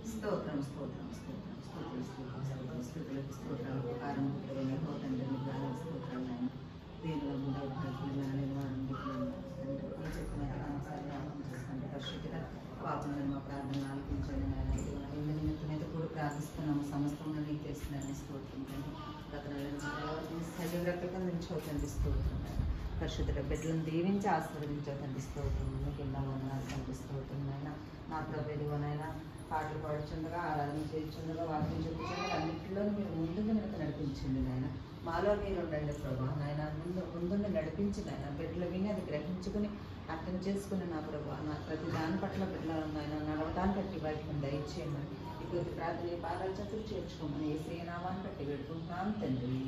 స్తోత్రం స్తోత్రం స్తోత్రం స్తోత్రం స్తోత్రం స్తోత్రులకు స్తోత్రాలకు కారణం తండ్రి స్తోత్రాలు ఆయన దీనిలో చేసుకుంటే పరిశుద్ధిగా పాపలను మా ప్రార్థన ఆలపించండి ఆయన నిమిత్తమైతే కూడా ప్రార్థిస్తున్నాము సమస్తంలో నీకు చేస్తున్నాను స్తోత్రం గత సజీవరకగా నుంచి అవుతుంది స్తోత్రం పరిశుద్ధ బిడ్డలను దీవించి ఆశీర్వదించవుతుంది స్తోత్రం మీకు ఎన్నో వందనాలు కనిపిస్తోతుంది ఆయన నా ప్రభువనైనా పాటలు పాడుచుండగా ఆరాధన చేయించుండగా వాక్యం చూపించండి అన్నింటిలో మీరు ముందుగా మీకు నడిపించండి నాయన మాలో మీరు ఉండండి ప్రభా నాయన ముందుండి నడిపించింది ఆయన బిడ్డలు విని అది గ్రహించుకుని అర్థం చేసుకుని నా ప్రభా నా ప్రతి దాని పట్ల బిడ్డలు ఆయన నడవటాన్ని బట్టి వాటిని దయచేయమని ఇప్పుడు ప్రార్థన పాదాలు చతురు చేర్చుకోమని ఏ నామాన్ని బట్టి పెట్టుకుంటాను తండ్రి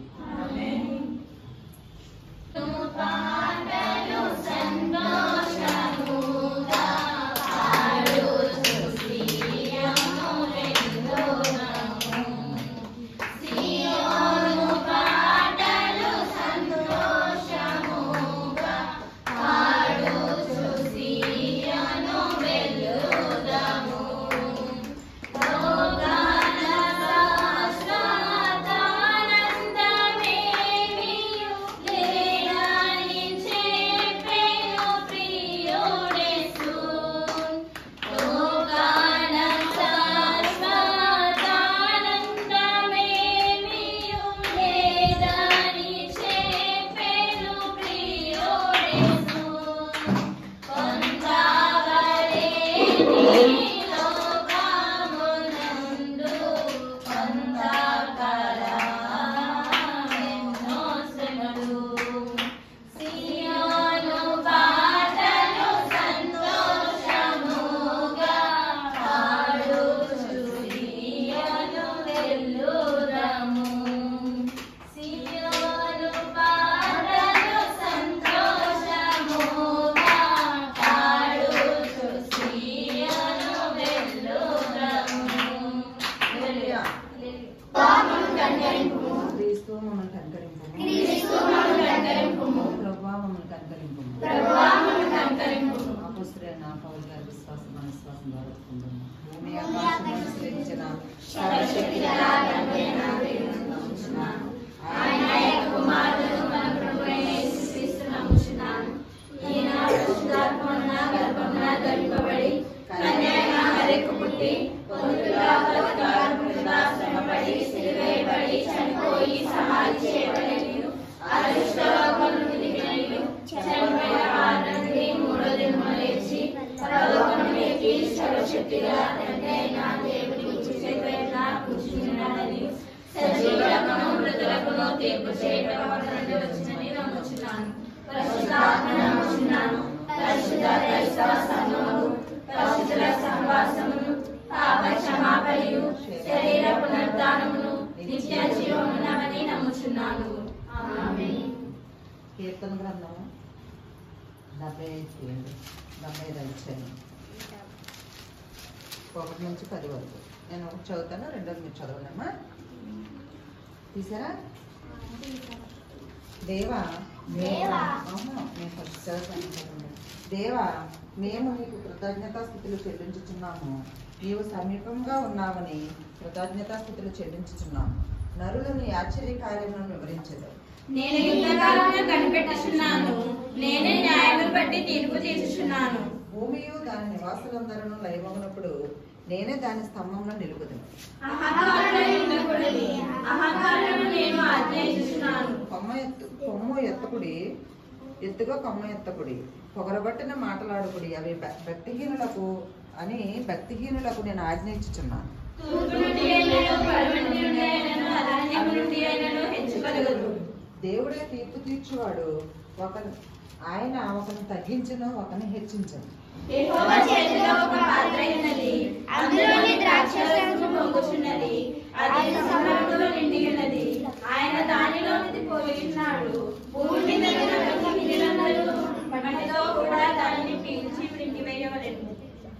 కీర్తన గ్రంథము 75 1 నుంచి 10 వరకు నేను ఒకటి చదువుతాను రెండోది మీరు చదవనమ్మా తీసారా దేవా దేవా మేము నీకు కృతజ్ఞతాస్థుతులు చెల్లించుచున్నాము నీవు సమీపంగా ఉన్నావని కృతజ్ఞతాస్థుతులు చెల్లించుచున్నాము నరులను ఆశ్చర్య కార్యములను వివరించదు నేను యుద్ధకాలమును కనిపెట్టుచున్నాను నేనే న్యాయమును బట్టి తీర్పు తీర్చుచున్నాను భూమియు దాని నివాసులందరూ లయమగునప్పుడు నేనే దాని స్తంభంలో నిలుపుదును కొమ్ము ఎత్తకుడి ఎత్తుగా కొమ్మ ఎత్తకుడి పొగరబట్టిన మాటలాడుకుడి అవి భక్తిహీనులకు నేను ఆజ్ఞయించుచున్నాను దేవుడే తీర్పు తీర్చువాడు ఆయన ఒకరిని తగ్గించను ఒకరిని హెచ్చించను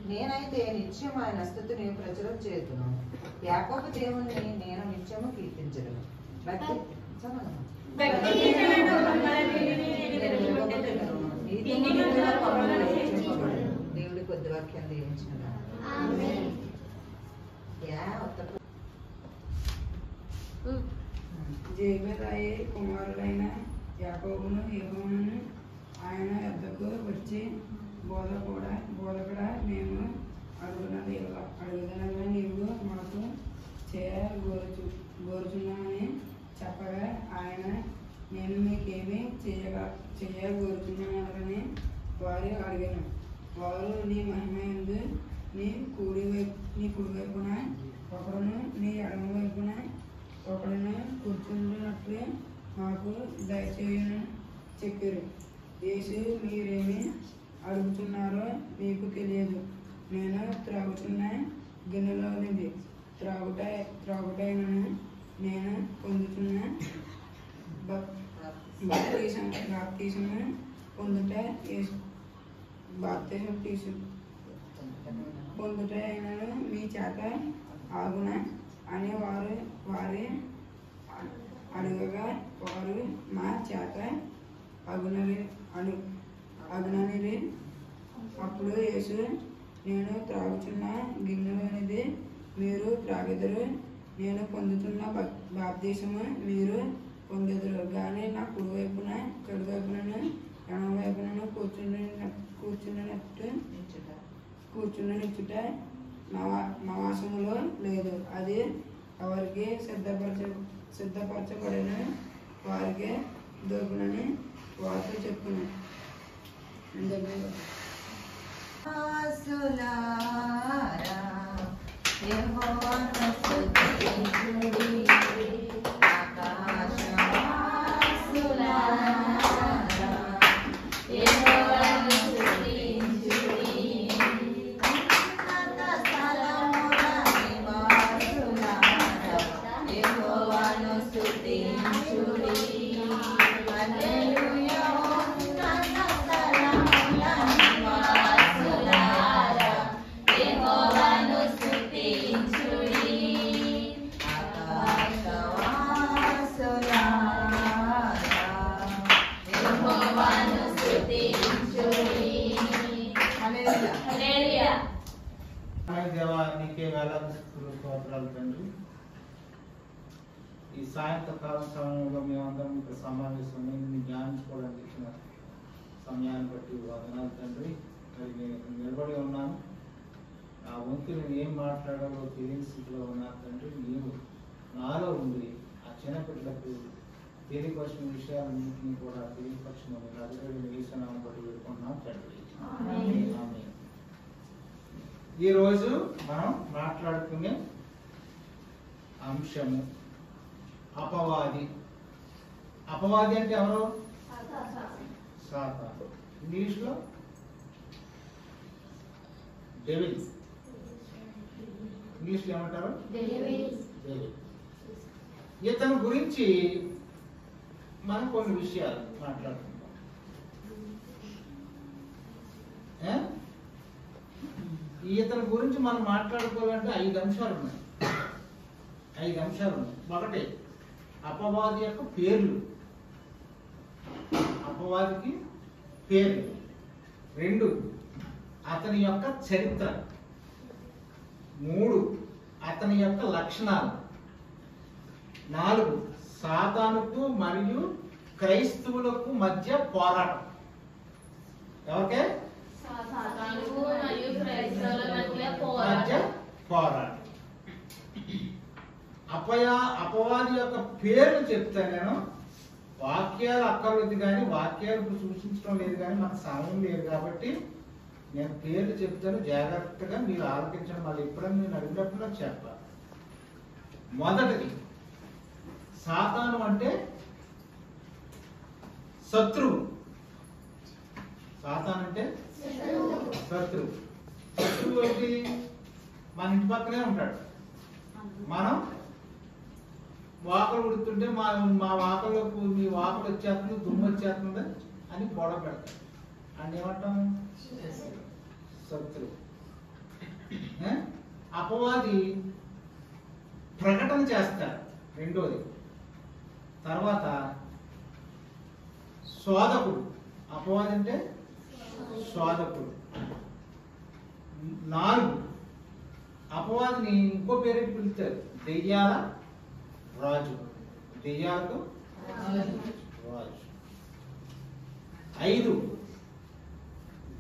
నేనైతే నిత్యం ఆయన స్తుతిని ప్రచురం చేతును యాకోబు దేవుణ్ణి నేను నిత్యము కీర్తించను దేవుడి కొద్ది వాక్యాలు దీవించిన జేబెదాయి కుమారులైన యాకోబును యోహానును ఆయన వద్దకు వచ్చి బోధకుడా మేము అడుగుదనగా నీవు మాకు చేయగోరుచున్నామని చెప్పగా ఆయన నేను మీకేమి చేయగోరుచున్నానని వారు అడిగాను. వారు నీ మహిమయందు నీ కుడివైపున ఒకడును నీ ఎడమ వైపున ఒకడును కూర్చుంటున్నట్లు మాకు దయచేయని చెప్పారు. యేసు మీరేమి అడుగుతున్నారో మీకు తెలియదు. నేను త్రాగుతున్న గిన్నెలోనిది త్రాగుటైనను నేను పొందుతున్న బాప్తీసము పొందుట అయినను మీ చేత ఆగున అని వారి అడుగగా వారు మా చేత అగునని. అప్పుడు యేసు నేను త్రాగుచున్న గిన్నెలోనిది మీరు త్రాగెదరు, నేను పొందుతున్న బాప్తీసము మీరు పొందెదరు. కానీ నా కుడివైపున కుడివైపునను ఎడమ వైపునను కూర్చున్ననిచ్చుట నా వాసములో లేదు. అది ఎవరికి సిద్ధపరచబడిన వారికి దొరుకునని వారితో చెప్పును. ఈ సాయంత్రకాల సమయంలో మేమందరం ఇక్కడ సమావేశం ధ్యానించుకోవడానికి ఇచ్చిన సమయాన్ని బట్టి వందనాలు తండ్రి. మరి నేను నిలబడి ఉన్నాను, ఆ వంతు నేను ఏం మాట్లాడాలో తెలియని స్థితిలో ఉన్నాను తండ్రి. నీవు నాలో ఉండి ఆ చిన్నపిల్లలకు తెలియపరిచిన విషయాలన్నింటినీ కూడా తెలియపరచమని అధికారులు వేసినామని బట్టి వేడుకుంటున్నాం తండ్రి. ఈరోజు మనం మాట్లాడుకునే అంశము అపవాది. అపవాది అంటే ఎవరు? సాతాను. ఇంగ్లీష్లో డెవిల్. ఇంగ్లీష్లో ఏమంటారు? డెవిల్. ఇతని గురించి మనం కొన్ని విషయాలు మాట్లాడుకుంటాం. ఇతని గురించి మనం మాట్లాడుకోవాలంటే 5 అంశాలు ఉన్నాయి. 5 అంశాలు ఉన్నాయి. ఒకటి అపవాది యొక్క పేర్లు, అపవాదికి పేర్లు. 2 అతని యొక్క చరిత్ర. 3 అతని యొక్క లక్షణాలు. 4 సాతానుకు మరియు క్రైస్తవులకు మధ్య పోరాటం. ఎవరికే? సాతానుకు మరియు క్రైస్తవుల మధ్య పోరాటం. అపవాది యొక్క పేర్లు చెప్తాను నేను. వాక్యాలు అక్కర్లేదు కానీ వాక్యాలు సూచించడం లేదు కానీ మనకు సమయం లేదు కాబట్టి నేను పేర్లు చెప్తాను. జాగ్రత్తగా మీరు ఆలోచించండి. మళ్ళీ ఎప్పుడైనా నేను అడిగినప్పుడు చెప్పాలి. మొదటిది సాతాను అంటే శత్రువు. సాతాను అంటే శత్రువు. శత్రువు ఏంటి? మన ఇంటి పక్కనే ఉంటాడు. మనం వాకలు ఉడుతుంటే మా వాకలకు మీ వాకలు వచ్చేస్తుంది, దుమ్ము వచ్చేస్తుంది అని గొడవ పెడతాడు. అని ఏమంటాం? శత్రువు. అపవాది ప్రకటన చేస్తాడు. 2వది. తర్వాత శోధకుడు. అపవాది అంటే శోధకుడు. 4 అపవాదిని ఇంకో పేరెట్టి పిలుస్తారు, దెయ్యాల రాజు. దెయ్యాలకు రాజు. 5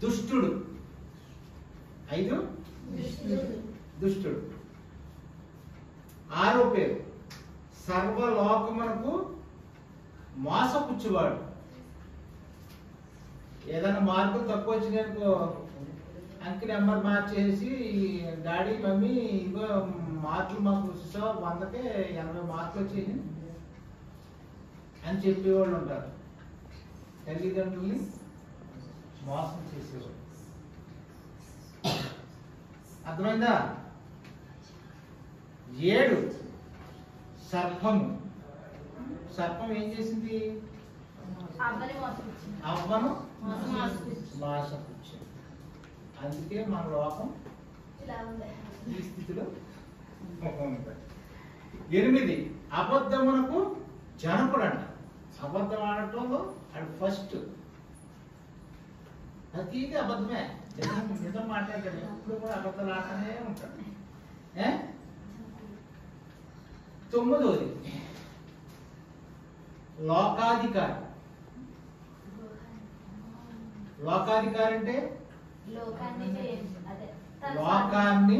దుష్టుడు. 5 దుష్టుడు. 6 పేరు సర్వలోకమునకు మోసపుచ్చువాడు. ఏదైనా మార్కులు తక్కువ వచ్చినాయనుకో అంకి నెంబర్ మార్చేసి డాడీ మమ్మీ ఇగో మార్కులు మాకు చూసావు 100కే 80 మార్కులు వచ్చేసి అని చెప్పేవాళ్ళు ఉంటారు. తల్లిదండ్రుల్ని మోసం చేసేవాడు. అర్థమైందా? 7 సర్పము. సర్పం ఏం చేసింది? అవ్వను మోసపుచ్చింది. అందుకే మన లోకం ఈ స్థితిలో ఉంది. 8 అబద్ధమునకు జనకుడు అంట. అబద్ధం ఆడటంలో అది ఫస్ట్. ప్రతిదీ అబద్ధమే. నిజం మాట్లాడతాడు. ఎప్పుడు కూడా అబద్ధాలు ఆడతానే ఉంటాడు. 9 లోకాధికారి. లోకాధికారి అంటే లోకాన్ని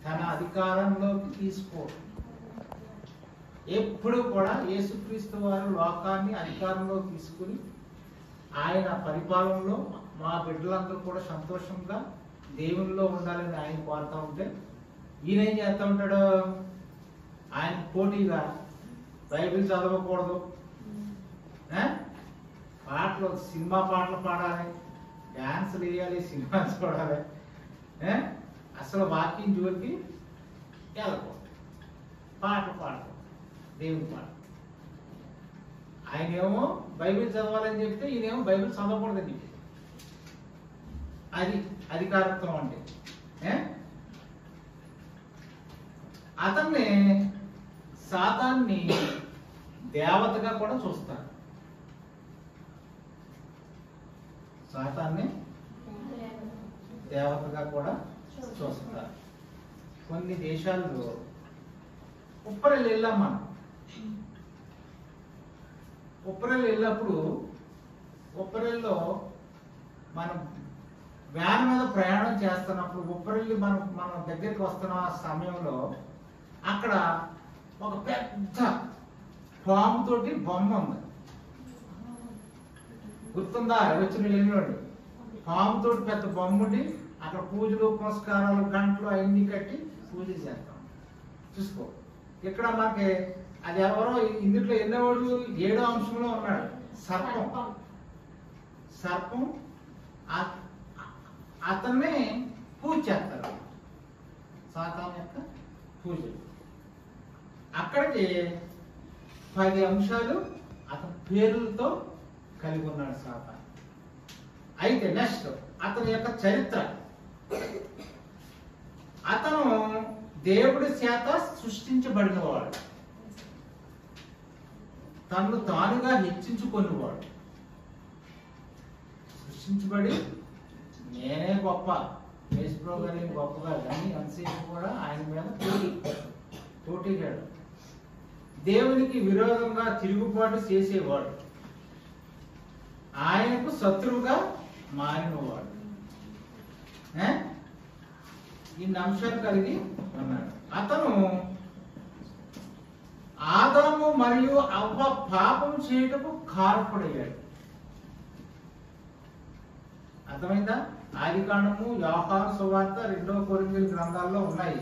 తన అధికారంలోకి తీసుకోవడం. ఎప్పుడు కూడా యేసుక్రీస్తు వారు లోకాన్ని అధికారంలోకి తీసుకుని ఆయన పరిపాలనలో మా బిడ్డలందరూ కూడా సంతోషంగా దేవునిలో ఉండాలని ఆయన కోరుతూ ఉంటే ఈయన ఏం చేస్తూ ఉంటాడు? ఆయన పోటీగా బైబిల్ చదవకూడదు, పాటలు సినిమా పాటలు పాడాలి, డ్యాన్సులు వేయాలి, సినిమా చూడాలి, అసలు వాక్యం జోలికి వెళ్ళకూడదు, పాటలు పాడకూడదు, దేవుని పాట. ఆయనేమో బైబిల్ చదవాలని చెప్తే ఈయనేమో బైబిల్ చదవకూడదని చెప్పి అది అధికారత్వం అంటే. అతన్ని సాతాన్ని దేవతగా కూడా చూస్తారు. సాతాన్ని దేవతగా కూడా చూస్తారు. కొన్ని దేశాల్లో ఉప్పరెల్లి వెళ్ళాం మనం. ఉప్పరెల్లి వెళ్ళినప్పుడు ఉప్పరెల్లో మనం వ్యాన్ మీద ప్రయాణం చేస్తున్నప్పుడు ఉప్పరెల్లి మన దగ్గరికి వస్తున్న సమయంలో అక్కడ ఒక పెద్ద పాము తోటి బొమ్మ ఉంది. గుర్తుందా? వచ్చిన వెళ్ళినోడు పాము తోటి పెద్ద బొమ్మ ఉండి అక్కడ పూజలు పురస్కారాలు గంటలు అవన్నీ కట్టి పూజ చేస్తాం. చూసుకో, ఇక్కడ మనకి అది ఎవరో ఇందులో ఎన్నోడు 7వ అంశంలో ఉన్నాడు సర్పం. సర్పం అతన్నే పూజ చేస్తారు. సాతాను యొక్క పూజలు. అక్కడికి 10 అంశాలు అతని పేర్లతో కలిగి ఉన్నాడు సాతాను. అయితే నెక్స్ట్ అతని యొక్క చరిత్ర. అతను దేవుడి చేత సృష్టించబడినవాడు, తనను తానుగా హెచ్చించుకునేవాడు. సృష్టించబడి నేనే గొప్ప, యేసుప్రభు గారి గొప్పగా, కానీ అంతసేపు కూడా ఆయన మీద పోటీగాడు. దేవునికి విరోధంగా తిరుగుబాటు చేసేవాడు, ఆయనకు శత్రువుగా మారినవాడు. ఇన్ని అంశాలు కలిగి ఉన్నాడు. అతను ఆదాము మరియు అవ్వ పాపం చేయటకు కారకుడయ్యాడు. అర్థమైందా? ఆదికాండము, యోహాను సువార్త, 2వ కొరింథీయుల గ్రంథాల్లో ఉన్నాయి.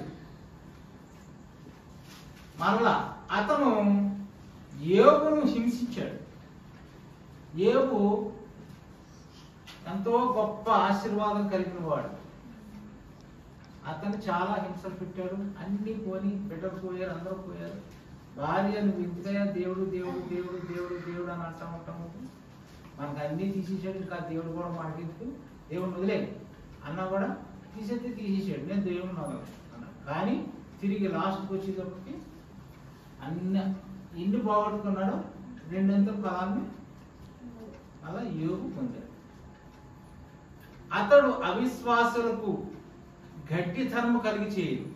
మరలా అతను యోబును హింసించాడు. యోబు ఎంతో గొప్ప ఆశీర్వాదం కలిగిన వాడు. అతను చాలా హింసలు పెట్టాడు. అన్ని పోని, బిడ్డలు పోయారు, అందరూ పోయారు. భార్య నువ్వు ఇంతగా దేవుడు దేవుడు దేవుడు దేవుడు దేవుడు అని అంటూ ఉంటాము. మనకు అన్నీ తీసేసాడు, ఇంకా దేవుడు కూడా మనకెందుకు, దేవుడిని వదిలేదు అన్నా కూడా తీసేసాడు. నేను దేవుడిని వదలను అన్నాడు. కానీ తిరిగి లాస్ట్కి వచ్చేటప్పటికి ఎన్ని పోగొట్టుకున్నాడో 2 ఫలాన్ని అలా యోబు పొందాడు. అతడు అవిశ్వాసులకు గట్టితనము కలిగి చేయడు.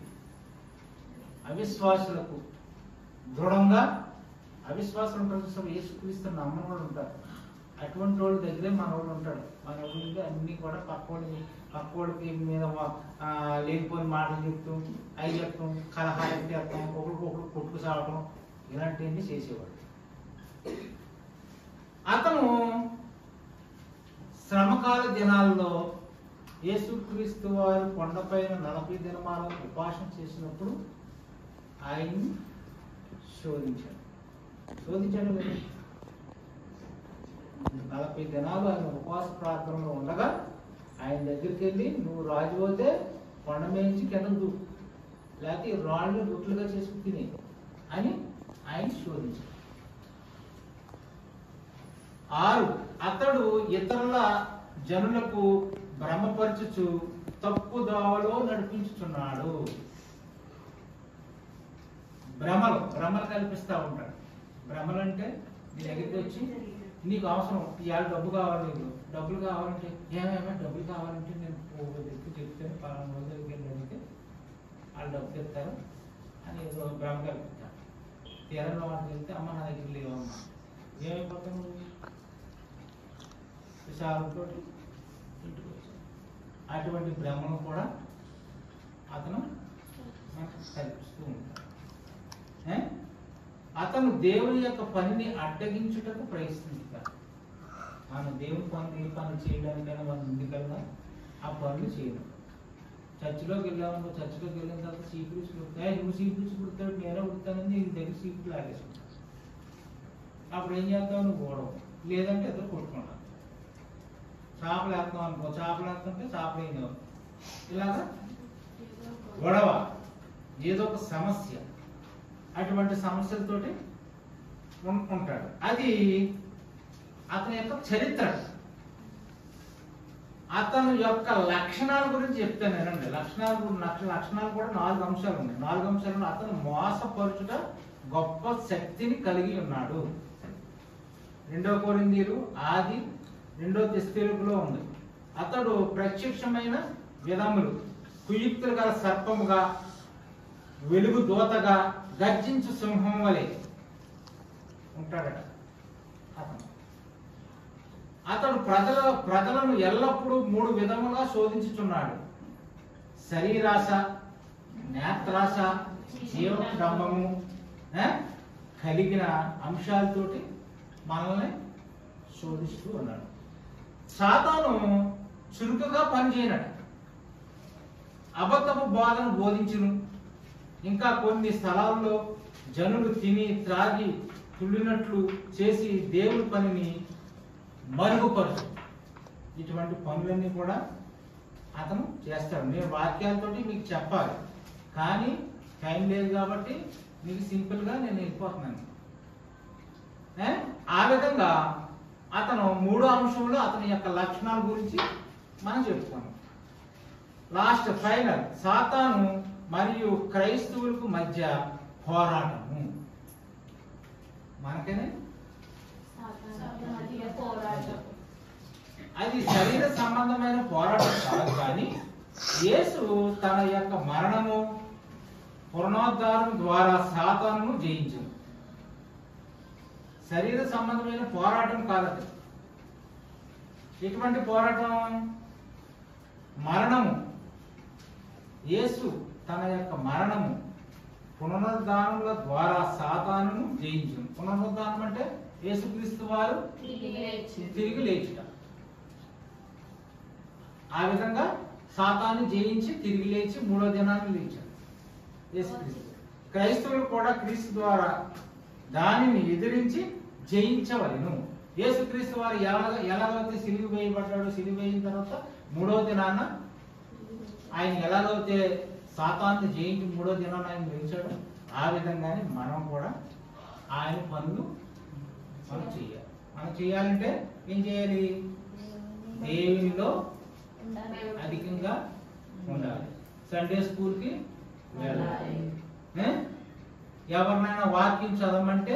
అవిశ్వాసులకు దృఢంగా అవిశ్వాసం ఉంటారు చూసారు, యేసుక్రీస్తు నమ్మని వాళ్ళు ఉంటారు. అటువంటి వాళ్ళ దగ్గరే మన వాళ్ళు ఉంటాడు. మన ఊళ్ళో అన్ని కూడా పక్కోడికి మీద లేనిపోయిన మాటలు చెప్తూ అవి చెప్తాం, కలహాలు చేస్తాం, ఒకరికొకరు కొట్టుకు సాగటం, ఇలాంటివన్నీ చేసేవాడు. అతను శ్రమకాల దినాల్లో యేసుక్రీస్తు వారు కొండపైన 40 దినమాల ఉపాసన చేసినప్పుడు ఆయన్ని శోధించాడు కదా. 40 దినాలు ఆయన ఉపవాస ప్రార్థనలో ఉండగా ఆయన దగ్గరికి వెళ్ళి, నువ్వు రాజు పోతే కొండ మేంచి కిందకు దూకు, లేకపోతే రాళ్ళు గుట్లుగా చేసుకుని తిని అని ఆయన శోధించాడు. 6, అతడు ఇతరుల జనులకు భ్రమపరచుచు తప్పు దోవలో నడిపించుచున్నాడు. భ్రమలు కల్పిస్తూ ఉంటాడు. భ్రమలు అంటే నీ దగ్గరికి వచ్చి, నీకు అవసరం ఇవాళ డబ్బు కావాలి, నీకు డబ్బులు కావాలంటే ఏమేమో డబ్బులు కావాలంటే నేను దగ్గరికి చెప్తాను, పలానా రోజు దగ్గరికి అడిగితే వాళ్ళు డబ్బు చెప్తారు అని ఏదో భ్రమ కల్పిస్తాను. తీరంలో వాళ్ళకి వెళ్తే అమ్మ నా దగ్గర లేవమ్మా, ఏమైపోతాను విశాలంతో ఇంటికి వచ్చాను. అటువంటి భ్రమను కూడా అతను మనకు కల్పిస్తూ ఉంటాడు. అతను దేవుని యొక్క పనిని అడ్డగించుటకు ప్రయత్నిస్తాడు. మనం దేవుని పని ఏ పని చేయడానికైనా మనం ముందుకెళ్ళినా ఆ పనులు చేయడం. చర్చిలోకి వెళ్ళామనుకో, చర్చిలోకి వెళ్ళిన తర్వాత సీక్రెట్స్ కుడతాయి, నువ్వు సీక్రెట్స్ కుడతాడు, నేనే కుడతానని నీ దగ్గర సీక్రెట్ లాగేసుకుంటాను. అప్పుడు ఏం చేస్తావు, నువ్వు ఓడవు, లేదంటే ఇద్దరు కొట్టుకుంటావు. చేపలు వేస్తాం అనుకో, చేపలు వేస్తుంటే చేపలు ఏం కావు, ఇలాగా గొడవ, ఏదో ఒక సమస్య, అటువంటి సమస్యలతోటి ఉంటాడు. అది అతని యొక్క చరిత్ర. అతని యొక్క లక్షణాల గురించి చెప్తాను నేనండి. లక్షణాలు కూడా 4 అంశాలు ఉన్నాయి. 4 అంశాలను అతను మోసపరుచుట గొప్ప శక్తిని కలిగి ఉన్నాడు. 2 కొరింథీయులు, ఆది 2 తెస్సలోనికలో ఉంది. అతడు ప్రత్యక్షమైన విధములు, కుయుక్తులు గల సర్పముగా, వెలుగు దూతగా, గర్జించు సింహం వలె ఉంటాడట. అతడు ప్రజలను ఎల్లప్పుడూ 3 విధములుగా శోధించుచున్నాడు. శరీరాశ, నేత్రాశ, జీవడంబము కలిగిన అంశాలతోటి మనల్ని శోధిస్తూ ఉన్నాడు. సాతాను చురుకుగా పనిచేయనట. అబద్ధపు బోధన బోధించును. ఇంకా కొన్ని స్థలాల్లో జనులు తిని త్రాగి తుళ్ళినట్లు చేసి దేవుని పనిని మరుగుపరచు. ఇటువంటి పనులన్నీ కూడా అతను చేస్తాడు. నేను వాక్యాలతోటి మీకు చెప్పాలి, కానీ టైం లేదు కాబట్టి మీకు సింపుల్గా నేను వెళ్ళిపోతున్నాను. ఆ విధంగా అతను 3వ అంశంలో అతని యొక్క లక్షణాల గురించి మనం చెప్పుకున్నాం. లాస్ట్ ఫైనల్, సాతాను మరియు క్రైస్తవులకు మధ్య పోరాటము. మనకనే అది శరీర సంబంధమైన పోరాటం కాదు, కానీ యేసు తన యొక్క మరణము, పునరుద్ధానం ద్వారా సాతానును జయించింది. శరీర సంబంధమైన పోరాటం కాదు. ఎటువంటి పోరాటం? మరణము. యేసు తన యొక్క మరణము, పునరుద్ధానముల ద్వారా సాతానును జయించింది. పునరుద్ధానం అంటే యేసుక్రీస్తు వారు తిరిగి లేచుట. ఆ విధంగా సాతాన్ని జయించి తిరిగి లేచి 3వ దినాన్ని లేచాడు యేసుక్రీస్తు. క్రైస్తవులు కూడా క్రీస్తు ద్వారా దానిని ఎదిరించి జయించవలెను. యేసుక్రీస్తు వారు ఎలాగైతే సిలువ వేయబడ్డాడు, సిలువ వేయిన తర్వాత 3వ దినాన ఆయన ఎలాగైతే సాతాన్ని జయించి 3వ దినాన ఆయన లేచాడు, ఆ విధంగానే మనం కూడా ఆయన పనులు మనం చేయాలి. మనం చేయాలంటే ఏం చేయాలి? దేవునిలో అధికంగా ఉండాలి. సండే స్కూల్కి వెళ్ళాలి. ఎవరినైనా వాక్యం చదవమంటే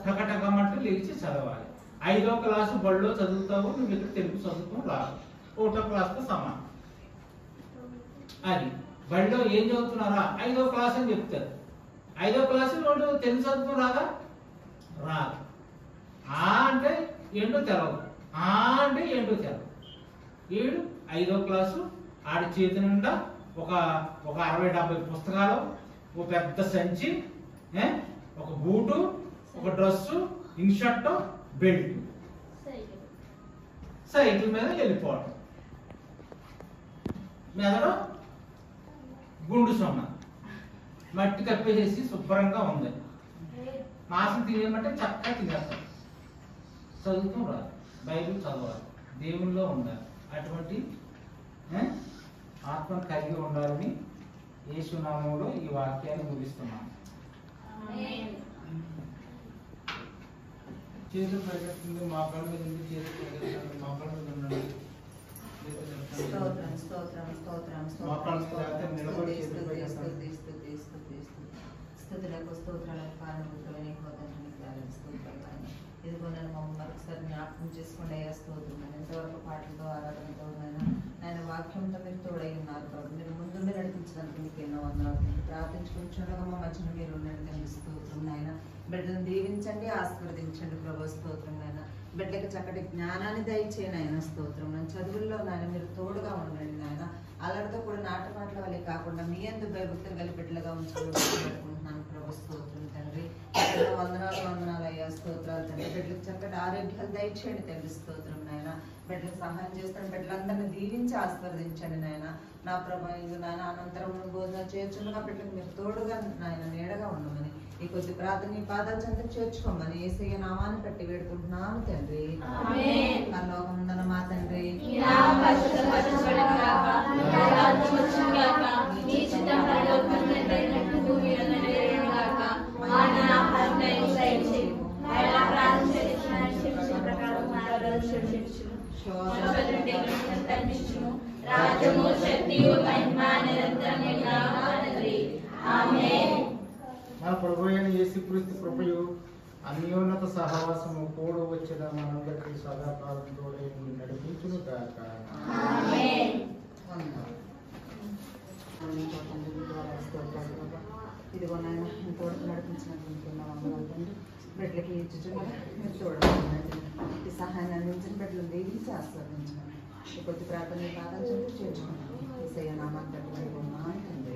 టకటకమంటూ లేచి చదవాలి. 5వ క్లాసు బడిలో చదువుతావు, నువ్వు ఇక్కడ తెలుగు చదువుతావు రాదు. 1వ క్లాస్తో సమానం. అది బడిలో ఏం చదువుతున్నారా? 5వ క్లాస్ అని చెప్తారు. 5వ క్లాసు వాడు తెలుగు చదువుతూ రాదా? రాదు. ఆ అంటే ఏంటో తెలవదు, ఆ అంటే ఏంటో తెలవదు. వీడు 5వ క్లాసు, ఆడి చేతి నిండా ఒక 60-70 పుస్తకాలు, ఒక పెద్ద సంచి, ఒక బూటు, ఒక డ్రెస్సు, ఇన్షర్ట్, బెల్ట్, సైకిల్ మీద వెళ్ళిపోవడం. మెదడు గుండు సొన్న మట్టి కప్పేసేసి శుభ్రంగా ఉంది. మాసం తినేయమంటే చక్కగా తినేస్తాం. చదువుతాం రాదు, బైబిల్ చదవాలి, దేవుల్లో ఉండాలి. అటువంటి ఆత్మను కలిగి ఉండాలని యేసు నామములో ఈ వాక్యాన్ని ముగిస్తున్నాను. చేతులు పరిగెత్తుంది, మా కాళ్ళ మీద ఉంది, చేతులు పరిగెత్తుంది, మా కాళ్ళ మీద ఉండండి. స్తోత్రం స్తోత్రం స్తోత్రం స్తుతులకు స్తోత్రాలకు కారణభూతులైన స్తోత్రాలు. ఇదిగో నేను మమ్మల్ని మరొకసారి జ్ఞాపకం చేసుకోండి అయ్యా. స్తోత్రం ఎంతవరకు పాటలతో ఆరాధనతో ఆయన వాక్యంతో మీరు తోడై ఉన్నారు ప్రభు. మీరు ముందుండి నడిపించినందుకు మీకు ఎన్నో వందనాలు. ప్రార్థించుకుంటుండగా మా మధ్యన మీరు ఉండండి. స్తోత్రం నాయన. బిడ్డలను దీవించండి, ఆశీర్వదించండి ప్రభు. స్తోత్రం నాయన. బిడ్డలకు చక్కటి జ్ఞానాన్ని దయచేయండి ఆయన. స్తోత్రం నాయన. చదువుల్లో నాయన మీరు తోడుగా ఉండండి నాయన. అల్లరితో కూడా నాటమాటల వల్ల కాకుండా మీ అందు భయభక్తులు కలిగి బిడ్డలుగా ఉంచుకుంటున్నాను ప్రభు. స్తోత్రం తండ్రి. వందనాలు అయ్యా. స్తోత్రాలు తండ్రి. బిడ్డలకు చక్కటి ఆరోగ్యాలు దయచేయండి తండ్రి. స్తోత్రం నాయన. బిడ్డలకు సహాయం చేస్తాను. బిడ్డలందరినీ దీవించి ఆశీర్వదించండి నాయన. నా ప్రభు నాయన అనంతరం భోజనం చేర్చుండగా బిడ్డలకు మీరు తోడుగా నాయన నీడగా ఉండమని ఈ కొద్ది ప్రార్థన ఈ పాదాల చెంత చేర్చుకోమని యేసయ్య నామాన్ని పెట్టి వేడుకుంటున్నాను తండ్రి. పరలోకముందున్న మా తండ్రి, రాజ్యము శక్తియు మహిమ నిరంతరముగా తండ్రి. ఆమేన్. మన ప్రభు అయిన యేసుక్రీస్తు కృపయు అన్యోన్నత సహవాసము కూడు వచ్చిన మనందరికీ సదాకాలం తోడై నడిపించును గాక. ఆమేన్. ఇదిగో నాయన తోడుకు నడిపించినటువంటి తండ్రి. బిడ్డలకి ఇచ్చుచుండగా మీరు తోడుకోండి. ఈ సహాయాన్ని అందించిన బిడ్డలు దీవించి ఆస్వాదించండి. ఈ కొద్ది ప్రార్థన పాదాలు చేర్చుకున్నాను. యేసయ్య నామాన్ని బట్టి వేడుకుంటున్నాను తండ్రి.